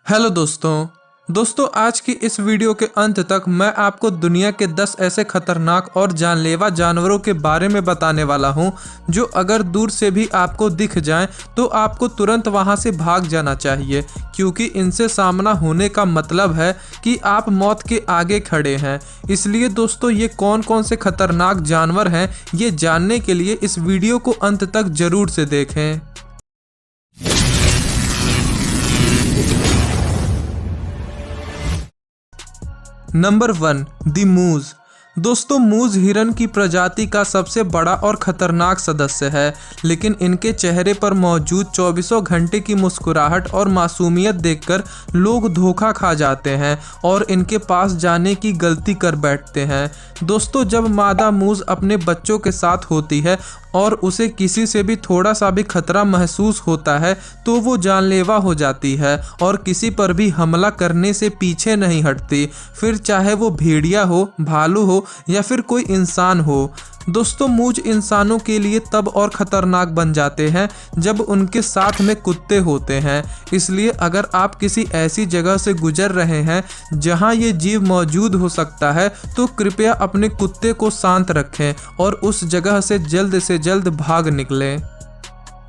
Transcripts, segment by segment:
Hello दोस्तों आज की इस वीडियो के अंत तक मैं आपको दुनिया के 10 ऐसे खतरनाक और जानलेवा जानवरों के बारे में बताने वाला हूं जो अगर दूर से भी आपको दिख जाएं तो आपको तुरंत वहां से भाग जाना चाहिए, क्योंकि इनसे सामना होने का मतलब है कि आप मौत के आगे खड़े हैं। इसलिए दोस्तों, ये कौन कौन से खतरनाक जानवर हैं ये जानने के लिए इस वीडियो को अंत तक जरूर से देखें। नंबर 1, द मूज। दोस्तों, मूज हिरन की प्रजाति का सबसे बड़ा और खतरनाक सदस्य है, लेकिन इनके चेहरे पर मौजूद 24 घंटे की मुस्कुराहट और मासूमियत देखकर लोग धोखा खा जाते हैं और इनके पास जाने की गलती कर बैठते हैं। दोस्तों, जब मादा मूज अपने बच्चों के साथ होती है और उसे किसी से भी थोड़ा सा भी खतरा महसूस होता है तो वो जानलेवा हो जाती है और किसी पर भी हमला करने से पीछे नहीं हटती, फिर चाहे वो भेड़िया हो, भालू हो या फिर कोई इंसान हो। दोस्तों, मूज इंसानों के लिए तब और ख़तरनाक बन जाते हैं जब उनके साथ में कुत्ते होते हैं। इसलिए अगर आप किसी ऐसी जगह से गुजर रहे हैं जहां ये जीव मौजूद हो सकता है तो कृपया अपने कुत्ते को शांत रखें और उस जगह से जल्द भाग निकलें।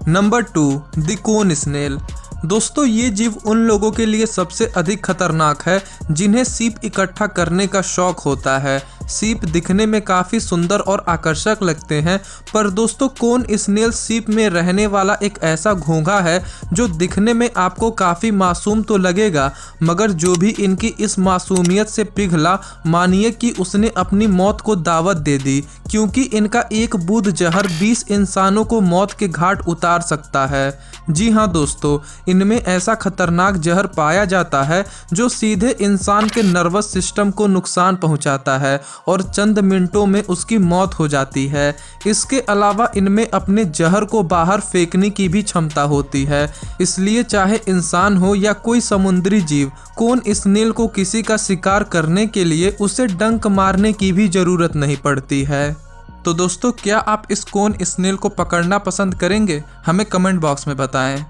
Number 2, the cone snail. दोस्तों, ये जीव उन लोगों के लिए सबसे अधिक खतरनाक है जिन्हें सीप इकट्ठा करने का शौक होता है। सीप दिखने में काफ़ी सुंदर और आकर्षक लगते हैं, पर दोस्तों, कोन स्नेल सीप में रहने वाला एक ऐसा घोंघा है जो दिखने में आपको काफ़ी मासूम तो लगेगा, मगर जो भी इनकी इस मासूमियत से पिघला, मानिए कि उसने अपनी मौत को दावत दे दी, क्योंकि इनका एक बूंद जहर 20 इंसानों को मौत के घाट उतार सकता है। जी हाँ दोस्तों, इनमें ऐसा खतरनाक जहर पाया जाता है जो सीधे इंसान के नर्वस सिस्टम को नुकसान पहुंचाता है और चंद मिनटों में उसकी मौत हो जाती है। इसके अलावा इनमें अपने जहर को बाहर फेंकने की भी क्षमता होती है, इसलिए चाहे इंसान हो या कोई समुद्री जीव, कोन स्नेल को किसी का शिकार करने के लिए उसे डंक मारने की भी जरूरत नहीं पड़ती है। तो दोस्तों, क्या आप इस कोन स्नेल को पकड़ना पसंद करेंगे? हमें कमेंट बॉक्स में बताएं।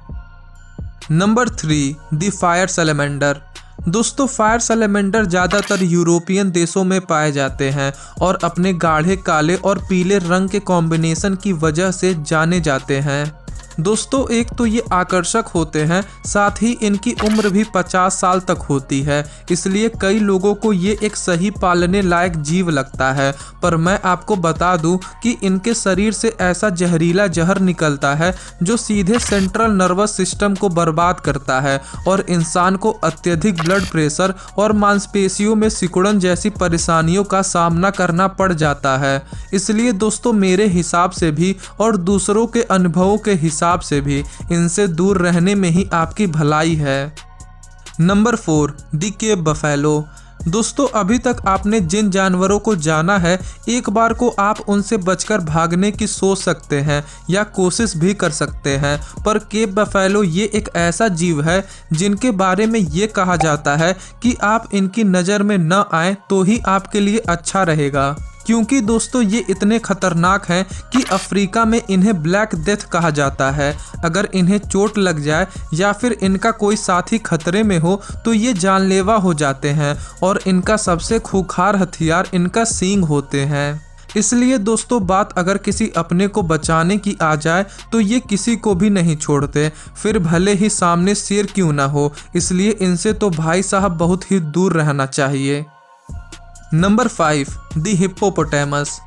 Number 3, the fire salamander. दोस्तों, फायर सैलेमेंडर ज़्यादातर यूरोपियन देशों में पाए जाते हैं और अपने गाढ़े काले और पीले रंग के कॉम्बिनेशन की वजह से जाने जाते हैं। दोस्तों, एक तो ये आकर्षक होते हैं, साथ ही इनकी उम्र भी 50 साल तक होती है, इसलिए कई लोगों को ये एक सही पालने लायक जीव लगता है। पर मैं आपको बता दूं कि इनके शरीर से ऐसा जहरीला जहर निकलता है जो सीधे सेंट्रल नर्वस सिस्टम को बर्बाद करता है और इंसान को अत्यधिक ब्लड प्रेशर और मांसपेशियों में सिकुड़न जैसी परेशानियों का सामना करना पड़ जाता है। इसलिए दोस्तों, मेरे हिसाब से भी और दूसरों के अनुभवों के हिसाब से भी इनसे दूर रहने में ही आपकी भलाई है। Number 4, the Cape buffalo. दोस्तों, अभी तक आपने जिन जानवरों को जाना है, एक बार को आप उनसे बचकर भागने की सोच सकते हैं या कोशिश भी कर सकते हैं, पर केप बफेलो ये एक ऐसा जीव है जिनके बारे में ये कहा जाता है कि आप इनकी नज़र में न आए तो ही आपके लिए अच्छा रहेगा, क्योंकि दोस्तों, ये इतने खतरनाक हैं कि अफ्रीका में इन्हें ब्लैक डेथ कहा जाता है। अगर इन्हें चोट लग जाए या फिर इनका कोई साथी खतरे में हो तो ये जानलेवा हो जाते हैं और इनका सबसे खूंखार हथियार इनका सींग होते हैं। इसलिए दोस्तों, बात अगर किसी अपने को बचाने की आ जाए तो ये किसी को भी नहीं छोड़ते, फिर भले ही सामने शेर क्यों ना हो। इसलिए इनसे तो भाई साहब बहुत ही दूर रहना चाहिए। Number 5, the hippopotamus.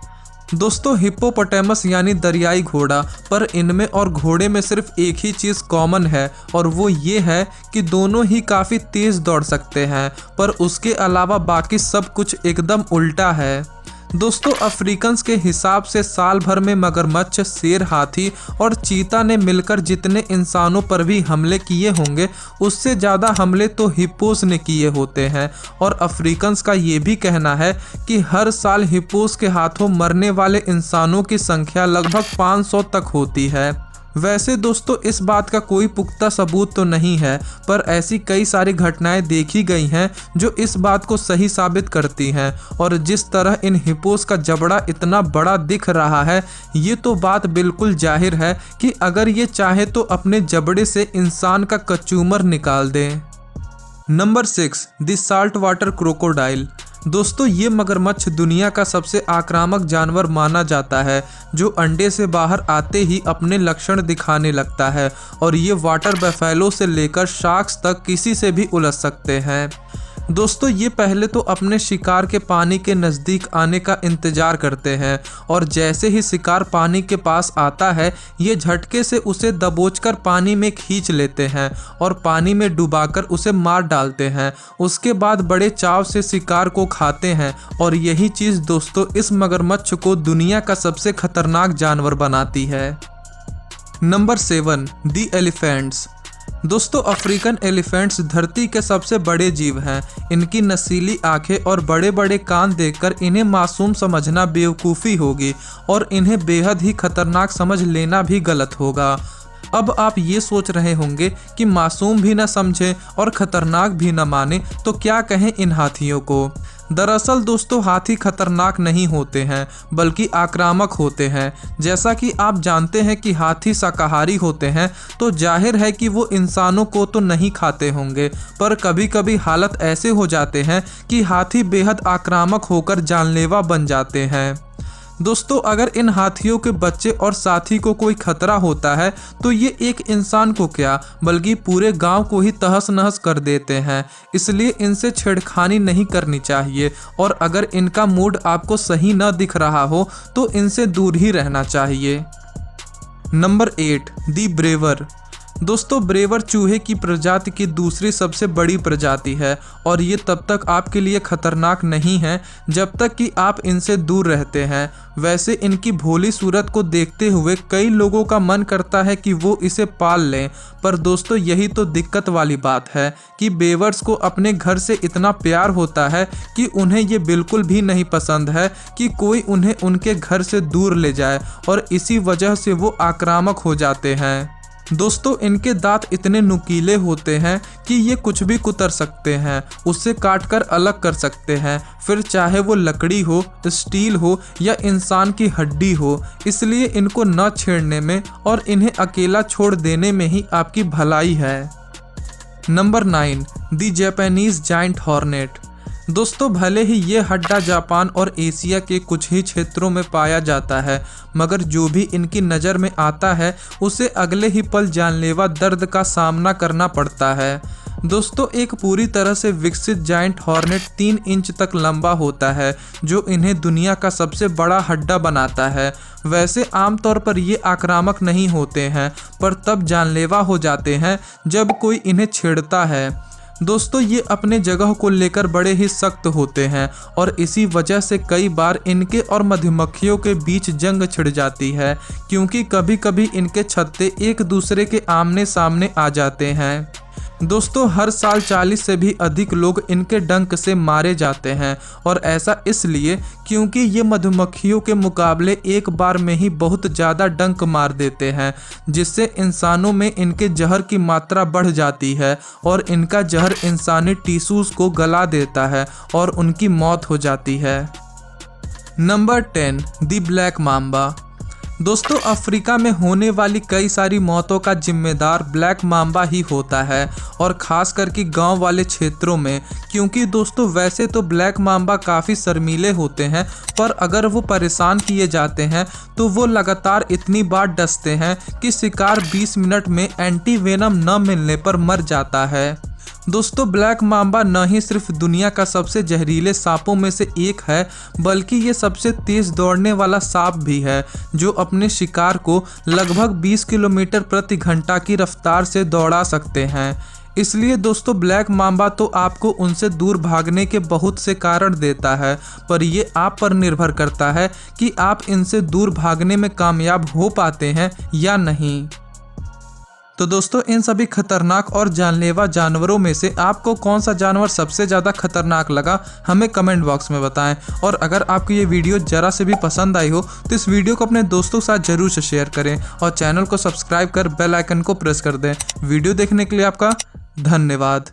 दोस्तों, हिप्पोपोटेमस यानी दरियाई घोड़ा, पर इनमें और घोड़े में सिर्फ एक ही चीज़ कॉमन है और वो ये है कि दोनों ही काफ़ी तेज़ दौड़ सकते हैं, पर उसके अलावा बाकी सब कुछ एकदम उल्टा है। दोस्तों, अफ्रीकन्स के हिसाब से साल भर में मगरमच्छ, शेर, हाथी और चीता ने मिलकर जितने इंसानों पर भी हमले किए होंगे, उससे ज़्यादा हमले तो हिप्पोस ने किए होते हैं। और अफ्रीकन्स का ये भी कहना है कि हर साल हिप्पोस के हाथों मरने वाले इंसानों की संख्या लगभग 500 तक होती है। वैसे दोस्तों, इस बात का कोई पुख्ता सबूत तो नहीं है, पर ऐसी कई सारी घटनाएं देखी गई हैं जो इस बात को सही साबित करती हैं। और जिस तरह इन हिप्पोस का जबड़ा इतना बड़ा दिख रहा है, ये तो बात बिल्कुल जाहिर है कि अगर ये चाहे तो अपने जबड़े से इंसान का कचूमर निकाल दें। Number 6 the salt water crocodile. दोस्तों ये मगरमच्छ दुनिया का सबसे आक्रामक जानवर माना जाता है, जो अंडे से बाहर आते ही अपने लक्षण दिखाने लगता है और ये वाटर बफेलो से लेकर शार्क्स तक किसी से भी उलझ सकते हैं। दोस्तों ये पहले तो अपने शिकार के पानी के नज़दीक आने का इंतज़ार करते हैं और जैसे ही शिकार पानी के पास आता है ये झटके से उसे दबोचकर पानी में खींच लेते हैं और पानी में डुबाकर उसे मार डालते हैं। उसके बाद बड़े चाव से शिकार को खाते हैं और यही चीज़ दोस्तों इस मगरमच्छ को दुनिया का सबसे खतरनाक जानवर बनाती है। नंबर 7 दी एलिफेंट्स। दोस्तों अफ्रीकन एलिफेंट्स धरती के सबसे बड़े जीव हैं। इनकी नसीली आंखें और बड़े बड़े कान देखकर इन्हें मासूम समझना बेवकूफ़ी होगी और इन्हें बेहद ही खतरनाक समझ लेना भी गलत होगा। अब आप ये सोच रहे होंगे कि मासूम भी न समझे और ख़तरनाक भी न माने तो क्या कहें इन हाथियों को। दरअसल दोस्तों हाथी खतरनाक नहीं होते हैं बल्कि आक्रामक होते हैं। जैसा कि आप जानते हैं कि हाथी शाकाहारी होते हैं तो जाहिर है कि वो इंसानों को तो नहीं खाते होंगे, पर कभी कभी हालत ऐसे हो जाते हैं कि हाथी बेहद आक्रामक होकर जानलेवा बन जाते हैं। दोस्तों अगर इन हाथियों के बच्चे और साथी को कोई खतरा होता है तो ये एक इंसान को क्या बल्कि पूरे गांव को ही तहस नहस कर देते हैं। इसलिए इनसे छेड़खानी नहीं करनी चाहिए और अगर इनका मूड आपको सही न दिख रहा हो तो इनसे दूर ही रहना चाहिए। नंबर 8 दी ब्रेवर। दोस्तों ब्रेवर चूहे की प्रजाति की दूसरी सबसे बड़ी प्रजाति है और ये तब तक आपके लिए खतरनाक नहीं है जब तक कि आप इनसे दूर रहते हैं। वैसे इनकी भोली सूरत को देखते हुए कई लोगों का मन करता है कि वो इसे पाल लें, पर दोस्तों यही तो दिक्कत वाली बात है कि बेवर्स को अपने घर से इतना प्यार होता है कि उन्हें ये बिल्कुल भी नहीं पसंद है कि कोई उन्हें उनके घर से दूर ले जाए और इसी वजह से वो आक्रामक हो जाते हैं। दोस्तों इनके दांत इतने नुकीले होते हैं कि ये कुछ भी कुतर सकते हैं, उससे काटकर अलग कर सकते हैं, फिर चाहे वो लकड़ी हो, स्टील हो या इंसान की हड्डी हो। इसलिए इनको न छेड़ने में और इन्हें अकेला छोड़ देने में ही आपकी भलाई है। नंबर 9 दी जापानीज जायंट हॉर्नेट। दोस्तों भले ही ये हड्डा जापान और एशिया के कुछ ही क्षेत्रों में पाया जाता है, मगर जो भी इनकी नज़र में आता है उसे अगले ही पल जानलेवा दर्द का सामना करना पड़ता है। दोस्तों एक पूरी तरह से विकसित जायंट हॉर्नेट 3 इंच तक लंबा होता है, जो इन्हें दुनिया का सबसे बड़ा हड्डा बनाता है। वैसे आमतौर पर ये आक्रामक नहीं होते हैं, पर तब जानलेवा हो जाते हैं जब कोई इन्हें छेड़ता है। दोस्तों ये अपने जगह को लेकर बड़े ही सख्त होते हैं और इसी वजह से कई बार इनके और मधुमक्खियों के बीच जंग छिड़ जाती है, क्योंकि कभी कभी इनके छत्ते एक दूसरे के आमने सामने आ जाते हैं। दोस्तों हर साल 40 से भी अधिक लोग इनके डंक से मारे जाते हैं और ऐसा इसलिए क्योंकि ये मधुमक्खियों के मुकाबले एक बार में ही बहुत ज़्यादा डंक मार देते हैं, जिससे इंसानों में इनके जहर की मात्रा बढ़ जाती है और इनका जहर इंसानी टिश्यूज़ को गला देता है और उनकी मौत हो जाती है। नंबर 10 दी ब्लैक माम्बा। दोस्तों अफ्रीका में होने वाली कई सारी मौतों का जिम्मेदार ब्लैक माम्बा ही होता है और ख़ास करके गांव वाले क्षेत्रों में, क्योंकि दोस्तों वैसे तो ब्लैक माम्बा काफ़ी शर्मीले होते हैं, पर अगर वो परेशान किए जाते हैं तो वो लगातार इतनी बार डसते हैं कि शिकार 20 मिनट में एंटी वेनम न मिलने पर मर जाता है। दोस्तों ब्लैक माम्बा न ही सिर्फ दुनिया का सबसे जहरीले सांपों में से एक है, बल्कि ये सबसे तेज़ दौड़ने वाला सांप भी है, जो अपने शिकार को लगभग 20 किलोमीटर प्रति घंटा की रफ्तार से दौड़ा सकते हैं। इसलिए दोस्तों ब्लैक माम्बा तो आपको उनसे दूर भागने के बहुत से कारण देता है, पर ये आप पर निर्भर करता है कि आप इनसे दूर भागने में कामयाब हो पाते हैं या नहीं। तो दोस्तों इन सभी खतरनाक और जानलेवा जानवरों में से आपको कौन सा जानवर सबसे ज़्यादा खतरनाक लगा, हमें कमेंट बॉक्स में बताएं। और अगर आपको ये वीडियो ज़रा से भी पसंद आई हो तो इस वीडियो को अपने दोस्तों के साथ ज़रूर से शेयर करें और चैनल को सब्सक्राइब कर बेल आइकन को प्रेस कर दें। वीडियो देखने के लिए आपका धन्यवाद।